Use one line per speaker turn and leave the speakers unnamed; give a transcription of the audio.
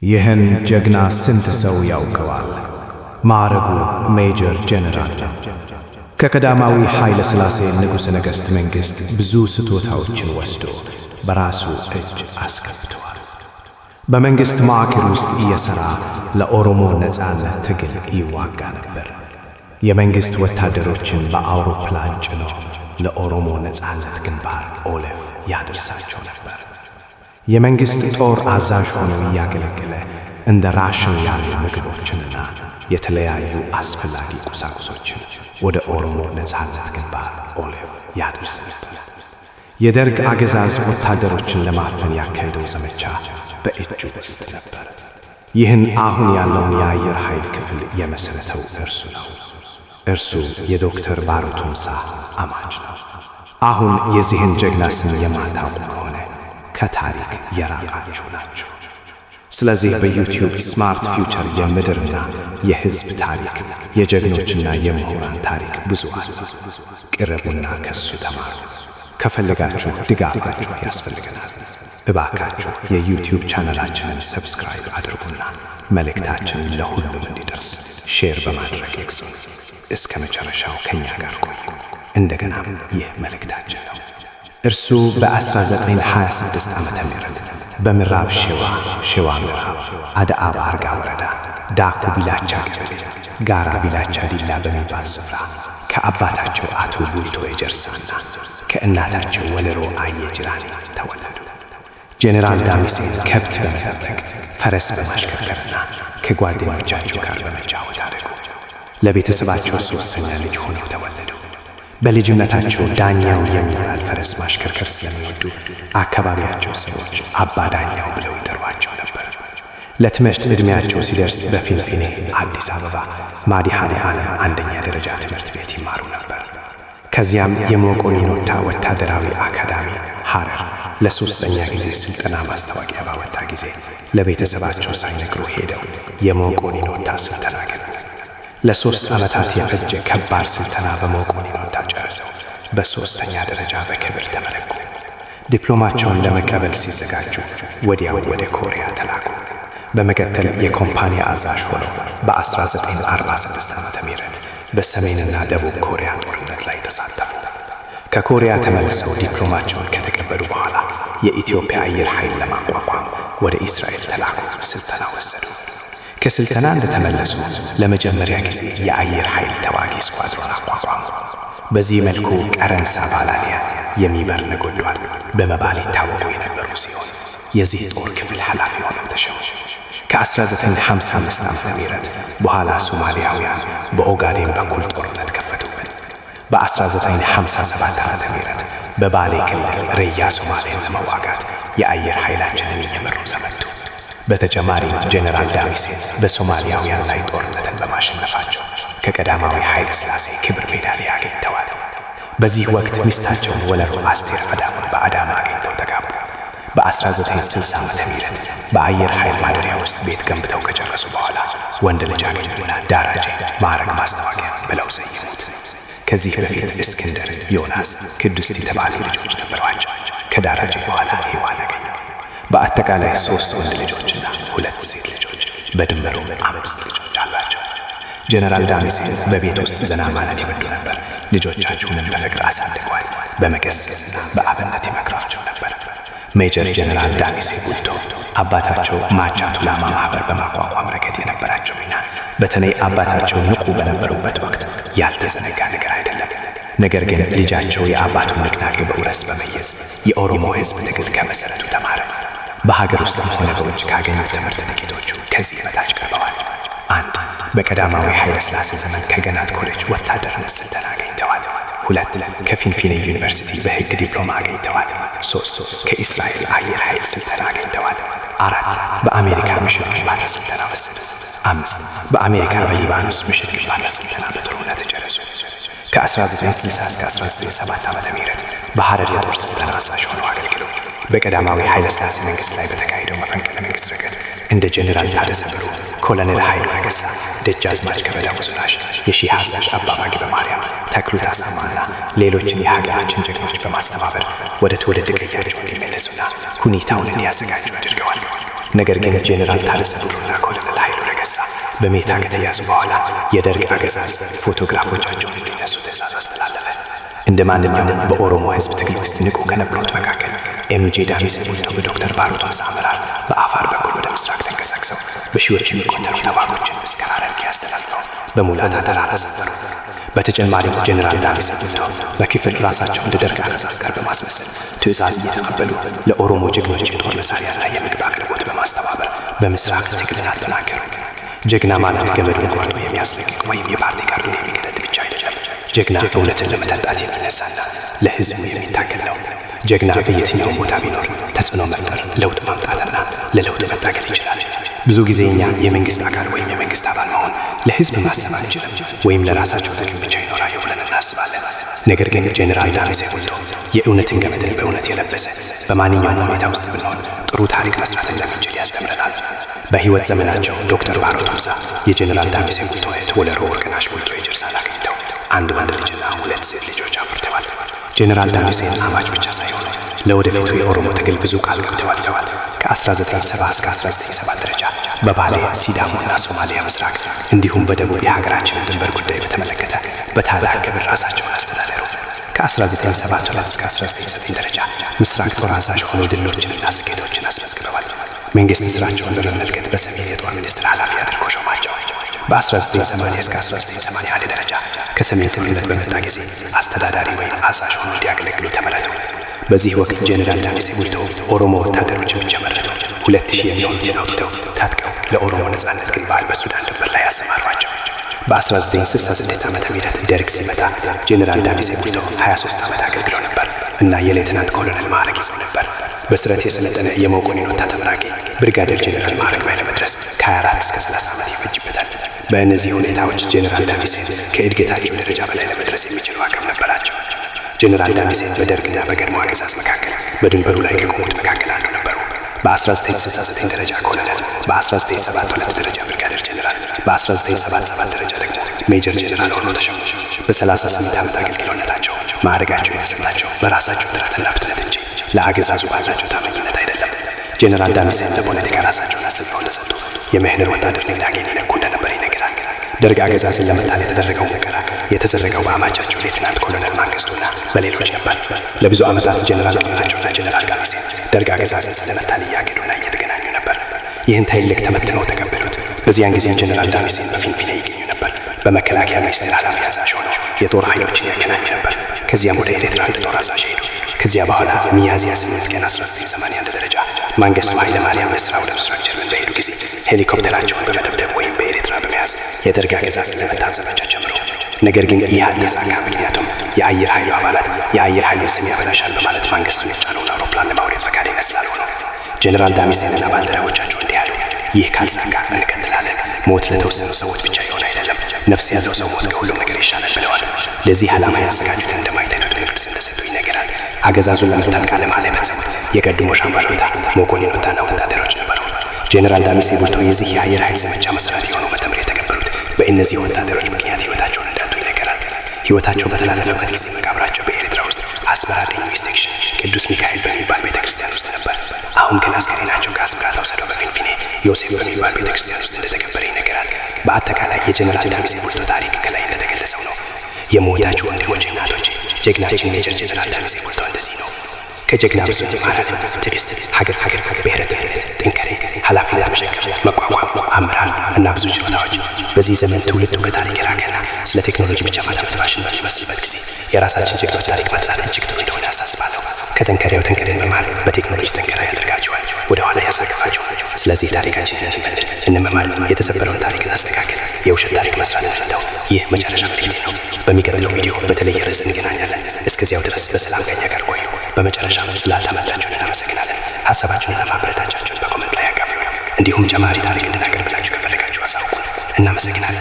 ይህን ጀግና ስንት ሰው ያውቀዋል? ማዕረጉ ሜጀር ጀነራል ነው። ከቀዳማዊ ኃይለ ሥላሴ ንጉሠ ነገሥት መንግሥት ብዙ ስጦታዎችን ወስዶ በራሱ እጅ አስገብቷል። በመንግሥት መዋቅር ውስጥ እየሠራ ለኦሮሞ ነፃነት ትግል ይዋጋ ነበር። የመንግሥት ወታደሮችን በአውሮፕላን ጭኖ ለኦሮሞ ነፃነት ግንባር ኦለፍ ያደርሳቸው ነበር። የመንግሥት ጦር አዛዥ ሆኖ እያገለገለ እንደ ራሽን ያሉ ምግቦችንና የተለያዩ አስፈላጊ ቁሳቁሶችን ወደ ኦሮሞ ነፃነት ግንባር ኦለፍ ያደርስ ነበር። የደርግ አገዛዝ ወታደሮችን ለማፈን ያካሄደው ዘመቻ በእጁ ውስጥ ነበር። ይህን አሁን ያለውን የአየር ኃይል ክፍል የመሠረተው እርሱ ነው። እርሱ የዶክተር ባሮ ቱምሳ አማች ነው። አሁን የዚህን ጀግና ስም የማታውቁ ከሆነ ከታሪክ የራቃችሁ ናችሁ። ስለዚህ በዩቲዩብ ስማርት ፊውቸር የምድርና የሕዝብ ታሪክ፣ የጀግኖችና የምሁራን ታሪክ ብዙ አለ። ቅረቡና ከሱ ተማሩ። ከፈለጋችሁ ድጋፋችሁ ያስፈልገናል። እባካችሁ የዩቲዩብ ቻናላችንን ሰብስክራይብ አድርጉና መልእክታችን ለሁሉም እንዲደርስ ሼር በማድረግ ይግዙን። እስከ መጨረሻው ከኛ ጋር ቆዩ። እንደገናም ይህ መልእክታችን ነው። እርሱ በ1926 ዓመተ ምህረት በምዕራብ ሸዋ ምዕራብ አድአ ባርጋ ወረዳ ዳኩ ቢላቻ ቀበሌ ጋራ ቢላቻ ዲላ በሚባል ስፍራ ከአባታቸው አቶ ቡልቶ የጀርሳና ከእናታቸው ወለሮ አየ ጅራኒ ተወለዱ። ጄኔራል ዳሚሴን ከብት በመጠበቅ ፈረስ በማሽከርከርና ከጓደኞቻቸው ጋር በመጫወት አደጉ። ለቤተሰባቸው ሦስተኛ ልጅ ሆነው ተወለዱ። በልጅነታቸው ዳኛው የሚባል ፈረስ ማሽከርከር ስለሚወዱ አካባቢያቸው ሰዎች አባ ዳኛው ብለው ይጠሯቸው ነበር። ለትምህርት ዕድሜያቸው ሲደርስ በፊንፊኔ አዲስ አበባ ማዲሃኔ ዓለም አንደኛ ደረጃ ትምህርት ቤት ይማሩ ነበር። ከዚያም የሞቆኒኖታ ወታደራዊ አካዳሚ ሐረር ለሦስተኛ ጊዜ ሥልጠና ማስታወቂያ ባወጣ ጊዜ ለቤተሰባቸው ሳይነግሩ ሄደው የሞቆኒኖታ ሥልጠና ገቡ። ለ3 ዓመታት የፈጀ ከባድ ሥልጠና በሞቆኒኖታ ጨርሰው በሦስተኛ ደረጃ በክብር ተመረቁ። ዲፕሎማቸውን ለመቀበል ሲዘጋጁ ወዲያው ወደ ኮሪያ ተላኩ። በመቀጠል የኮምፓኒ አዛዥ ሆነው በ1946 ዓመተ ምህረት በሰሜንና ደቡብ ኮሪያ ጦርነት ላይ ተሳተፉ። ከኮሪያ ተመልሰው ዲፕሎማቸውን ከተቀበሉ በኋላ የኢትዮጵያ አየር ኃይል ለማቋቋም ወደ እስራኤል ተላኩ። ሥልጠና ወሰዱ። ከሥልጠና እንደተመለሱ ለመጀመሪያ ጊዜ የአየር ኃይል ተዋጊ ስኳድሮን አቋቋሙ። በዚህ መልኩ ቀረንሳ ባላሊያ የሚበር ነጎድጓድ በመባል ይታወቁ የነበሩ ሲሆን የዚህ ጦር ክፍል ኃላፊ ሆነው ተሾሙ። ከ1955 ዓመተ ምህረት በኋላ ሶማሊያውያን በኦጋዴን በኩል ጦርነት ከፈቱብን። በ1957 ዓመተ ምህረት በባሌ ክልል ሬያ ሶማሌን ለመዋጋት የአየር ኃይላችንን እየመሩ ዘመቱ። በተጨማሪም ጄኔራል ዳሚሴን በሶማሊያውያን ላይ ጦርነትን በማሸነፋቸው ከቀዳማዊ ኃይለ ሥላሴ ክብር ሜዳሊያ አግኝተዋል። በዚህ ወቅት ሚስታቸውን ወለሮ አስቴር ፈዳሙን በአዳማ አግኝተው ተጋቡ። በ1960 ዓመተ ምህረት በአየር ኃይል ማደሪያ ውስጥ ቤት ገንብተው ከጨረሱ በኋላ ወንድ ልጅ አገኙና ዳራጄ ማዕረግ ማስታወቂያ ብለው ሰየሙት። ከዚህ በፊት እስክንድር፣ ዮናስ፣ ቅድስት የተባሉ ልጆች ነበሯቸው። ከዳራጄ በኋላ ሔዋን አገኙ። በአጠቃላይ 3 ወንድ ልጆችና 2 ሴት ልጆች በድምሩ 5 ልጆች አሏቸው። ጄኔራል ዳሚሴን በቤት ውስጥ ዘና ማለት ይወዱ ነበር። ልጆቻቸውንም በፍቅር አሳድገዋል። በመገሰጽና በአብነት ይመክሯቸው ነበር። ሜጀር ጄኔራል ዳሚሴን ቡልቶ አባታቸው ማቻ ቱላማ ማህበር በማቋቋም ረገድ የነበራቸው ሚና በተለይ አባታቸው ንቁ በነበሩበት ወቅት ያልተዘነጋ ነገር አይደለም። ነገር ግን ልጃቸው የአባቱን ንቅናቄ በውረስ በመያዝ የኦሮሞ ሕዝብ ትግል ከመሠረቱ ተማረ። በሀገር ውስጥም ሆነ በውጭ ካገኙት ትምህርት ጥቂቶቹ ከዚህ በታች ቀርበዋል። 1. በቀዳማዊ ኃይለ ሥላሴ ዘመን ከገናት ኮሌጅ ወታደርነት ሥልጠና አግኝተዋል። 2. ከፊንፊኔ ዩኒቨርሲቲ በሕግ ዲፕሎማ አግኝተዋል። 3. ከእስራኤል አየር ኃይል ሥልጠና አግኝተዋል። 4. በአሜሪካ ምሽት ግንባታ ሥልጠና ወሰዱ። 5. በአሜሪካ በሊባኖስ ምሽት ግንባታ ሥልጠና በጥሩ ሁኔታ ጨረሱ። ከ1960 እስከ 1970 ዓመተ ምህረት በሐረር የጦር ሥልጠና አዛዥ ሆነው አገልግለው በቀዳማዊ ኃይለ ሥላሴ መንግስት ላይ በተካሄደው መፈንቅለ መንግስት ረገድ እንደ ጀነራል ታደሰ ብሩ፣ ኮሎኔል ኃይሉ ነገሳ፣ ደጃዝማች ከበደ ብዙናሽ፣ የሺህ አዛዥ አባ ማጊ በማርያም፣ ተክሉ ታሳማና ሌሎችን የሀገራችን ጀግኖች በማስተባበር ወደ ትውልድ ቀያቸው እንዲመለሱና ሁኔታውን እንዲያዘጋጁ አድርገዋል። ነገር ግን ጀነራል ታደሰ ብሩና ኮሎኔል ኃይሉ ነገሳ በሜታ ከተያዙ በኋላ የደርግ አገዛዝ ፎቶግራፎቻቸውን እንዲነሱ ትዕዛዝ አስተላለፈ። እንደ ማንኛውም በኦሮሞ ህዝብ ትግል ውስጥ ንቁ ከነበሩት መካከል ኤምጄ ዳሚሴ ቡልቶ በዶክተር ባሮ ቶምሳ አመራር በአፋር በኩል ወደ ምስራቅ ተንቀሳቅሰው በሺዎች የሚቆጠሩ ተዋጊዎችን እስከ ሐረርጌ አስተላልፈው በሙላታ ተራራ ሰፈሩ። በተጨማሪም ጀነራል ዳሚሴ ቡልቶ በክፍል ራሳቸው እንደ ደርግ አገዛዝ ጋር በማስመሰል ትዕዛዝ እየተቀበሉ ለኦሮሞ ጀግኖች የጦር መሳሪያና የምግብ አቅርቦት በማስተባበር በምስራቅ ትግልን አጠናከሩ። ጀግና ማለት ገመዱን ቆርጦ የሚያስለቅቅ ወይም የፓርቲ ካርዱን የሚገለጥ ብቻ አይደለም። ጀግና እውነትን ለመጠጣት የሚነሳና ለህዝቡ የሚታገል ነው። ጀግና በየትኛውም ቦታ ቢኖር ተጽዕኖ መፍጠር፣ ለውጥ ማምጣትና ለለውጥ መታገል ይችላል። ብዙ ጊዜ እኛ የመንግስት አካል ወይም የመንግስት አባል መሆን ለህዝብ ማሰብ አንችልም ወይም ለራሳቸው ጥቅም ብቻ ይኖራሉ ብለን እናስባለን። ነገር ግን ጀነራል ዳሚሴ ቡልቶ የእውነትን ገመድን በእውነት የለበሰ በማንኛውም ሁኔታ ውስጥ ብንሆን ጥሩ ታሪክ መስራት እንደምንችል ያስተምረናል። በህይወት ዘመናቸው ዶክተር ባሮ ቶምሳ የጀነራል ዳሚሴ ቡልቶ እህት ወለሮ ወርቅነሽ ቡልቶ የጀርሳን አግኝተው አንድ ወንድ ልጅና 2 ሴት ልጆች አፍርተዋል። ጀነራል ዳሚሴን አማች ብቻ ሳይሆን ለወደፊቱ የኦሮሞ ትግል ብዙ ቃል ገብተዋል። ከ1970 እስከ 1970 ደረጃ በባሌ ሲዳሞና ሶማሊያ ምስራቅ እንዲሁም በደቡብ የሀገራችንን ድንበር ጉዳይ በተመለከተ በታላቅ ክብር ራሳቸውን አስተዳደሩ። ከ1972 እስከ 1990 ደረጃ ምስራቅ ጦር አዛዥ ሆነው ድሎችንና ስኬቶችን አስመዝግበዋል። መንግስት ስራቸውን በመመልከት በሰሜን የጦር ሚኒስትር ኃላፊ አድርጎ ሾማቸው። በ1980 እስከ 1981 ደረጃ ከሰሜን ስምምነት በመጣ ጊዜ አስተዳዳሪ ወይም አዛዥ ሆነው እንዲያገለግሉ ተመረጡ። በዚህ ወቅት ጀነራል ዳሚሴ ቡልቶ ኦሮሞ ወታደሮችን ብቻ መረጡ። 2000 የሚሆኑትን አውጥተው ታጥቀው ለኦሮሞ ነጻነት ግንባር በሱዳን ድንበር ላይ ያሰማሯቸው። በ1966 ዓመተ ምህረት ደርግ ሲመጣ ጀነራል ዳሚሴ ቡልቶ 23 ዓመት አገልግለው ነበር እና የሌተናንት ኮሎኔል ማዕረግ ይዘው ነበር። በስረት የሰለጠነ የመኮንን ወታደር ተመራቂ ብርጋዴር ጀነራል ማዕረግ ላይ ለመድረስ ከ24 እስከ 30 ዓመት ይፈጅበታል። በእነዚህ ሁኔታዎች ጀነራል ዳሚሴ ከእድገታቸው ደረጃ በላይ ለመድረስ የሚችሉ አቅም ነበራቸው። ጀነራል ዳሚሴ በደርግና በቀድሞ አገዛዝ መካከል በድንበሩ ላይ ከቆሙት መካከል አንዱ ነበሩ። በ1969 ደረጃ ኮሎኔል፣ በ1972 ደረጃ ብርጋዴር ጀነራል፣ በ1977 ደረጃ ደግሞ ሜጀር ጀነራል ሆነው ተሸሙ። በ38 ዓመት አገልግሎታቸው ማዕረጋቸው የተሰጣቸው በራሳቸው ጥረትና ፍጥነት እንጂ ለአገዛዙ ባላቸው ታማኝነት አይደለም። ጀነራል ዳሚሴ ለፖለቲካ ራሳቸውን አስበው እንደሰጡ የምህንር ወታደር ንቅናቄ ሊነኩ እንደነበር ይነገራል። ደርግ አገዛዝን ለመጣል የተደረገው ሙከራ የተዘረገው በአማቻቸው ሌተናንት ኮሎኔል መንግስቱና በሌሎች ነበር። ለብዙ ዓመታት ጀነራል ቅናቸውና ጀነራል ዳሚሴ ደርግ አገዛዝን ስለመጣል እያገዱና እየተገናኙ ነበር። ይህን ትልቅ ተመትነው ተቀበሉት። በዚያን ጊዜ ጀነራል ዳሚሴ በፊንፊኔ ይገኙ ነበር። በመከላከያ ሚኒስቴር ኃላፊ አዛዥ ሆነው የጦር ኃይሎችን ያገናኙ ነበር። ከዚያም ወደ ኤርትራ ጦር አዛዥ ሄዱ። ከዚያ በኋላ ሚያዝያ 8 ቀን 1981 ደረጃ መንግስቱ ኃይለማርያም ለስራ ወደ ምስራቅ ጀርመን በሄዱ ጊዜ ሄሊኮፕተራቸውን በመደብደብ ወይም በኤርትራ በመያዝ የደርግ አገዛዝን ለመታም ዘመቻ ጀመሩ። ነገር ግን ይህ አልተሳካ። ምክንያቱም የአየር ኃይሉ አባላት የአየር ኃይሉን ስም ያበላሻል በማለት መንግስቱን የጫነውን አውሮፕላን ለማውረድ ፈቃደኛ ስላልሆኑ ጀነራል ዳሚሴንና ባልደረቦቻቸው እንዲህ አሉ። ይህ ካልሳካ እንቀጥላለን። ሞት ለተወሰኑ ሰዎች ብቻ ይሆን አይደለም፣ ነፍስ ያለው ሰው ሞት ከሁሉም ነገር ይሻላል ብለዋል። ለዚህ ዓላማ ያዘጋጁትን እንደማይታዩት ትምህርት እንደሰጡ ይነገራል። አገዛዙን ለመጣል ቃለ መሃላ የፈጸሙት የቀድሞ ሻምበሎታ መኮንን ወታና ወታደሮች ነበሩ። ጀነራል ዳሚሴ ቡልቶ የዚህ የአየር ኃይል ዘመቻ መሰረት የሆነው መተምር የተቀበሉት በእነዚህ ወታደሮች ምክንያት ህይወታቸውን እንዳጡ ይነገራል። ህይወታቸው በተላለፈበት ጊዜ መቃብራቸው በኤርትራ ውስጥ አስመራ ደኝ ስቴክሽን ቅዱስ ሚካኤል በሚባል ቤተክርስቲያን ውስጥ ነበር። አሁን ግን አስከሬናቸው ከአስመራ ተወስደው በፊንፊኔ ዮሴፍ በሚባል ቤተክርስቲያን ውስጥ እንደተቀበረ ይነገራል። በአጠቃላይ የጀነራል ዳሚሴ ቡልቶ ታሪክ ከላይ እንደተገለጸው ነው። የምወዳችሁ ወንድሞቼ፣ እናቶቼ፣ ጀግናችን ሜጀር ጀነራል ዳሚሴ ቡልቶ እንደዚህ ነው። ከጀግና ብዙ እንማራለን። ትዕግስት፣ ሀገር ብሔረተኝነት፣ ጥንካሬ፣ ኃላፊነት መሸከም፣ መቋቋም፣ አመራር እና ብዙ ችሎታዎች። በዚህ ዘመን ትውልዱ ከታሪክ የራቀና ስለ ቴክኖሎጂ ብቻ ማዳመጥ ፋሽን በሚመስልበት ጊዜ የራሳችን ጀግኖች ታሪክ ማጥናት እጅግ ጥሩ እንደሆነ አሳስባለሁ። ከጠንካሬው ጠንካሬን መማር በቴክኖሎጂ ጠንካራ ያደርጋቸዋል፣ ወደ ኋላ ያሳቅፋቸዋል። ስለዚህ ታሪካችንን እንመማር፣ የተሰበረውን ታሪክ እናስተካክል፣ የውሸት ታሪክ መስራት እንተው። ይህ መጨረሻ መልእክቴ ነው። በሚቀጥለው ቪዲዮ በተለየ ርዕስ እንገናኛለን። እስከዚያው ድረስ በሰላም ከኛ ጋር ቆዩ። በመጨረሻ ስላዳመጣችሁን እናመሰግናለን። ሀሳባችሁንና ማበረታቻችሁን በኮመንት ላይ ያጋሩን። እንዲሁም ጨማሪ ታሪክ እንድናቀርብላችሁ ከፈለጋችሁ አሳውቁን። እናመሰግናለን።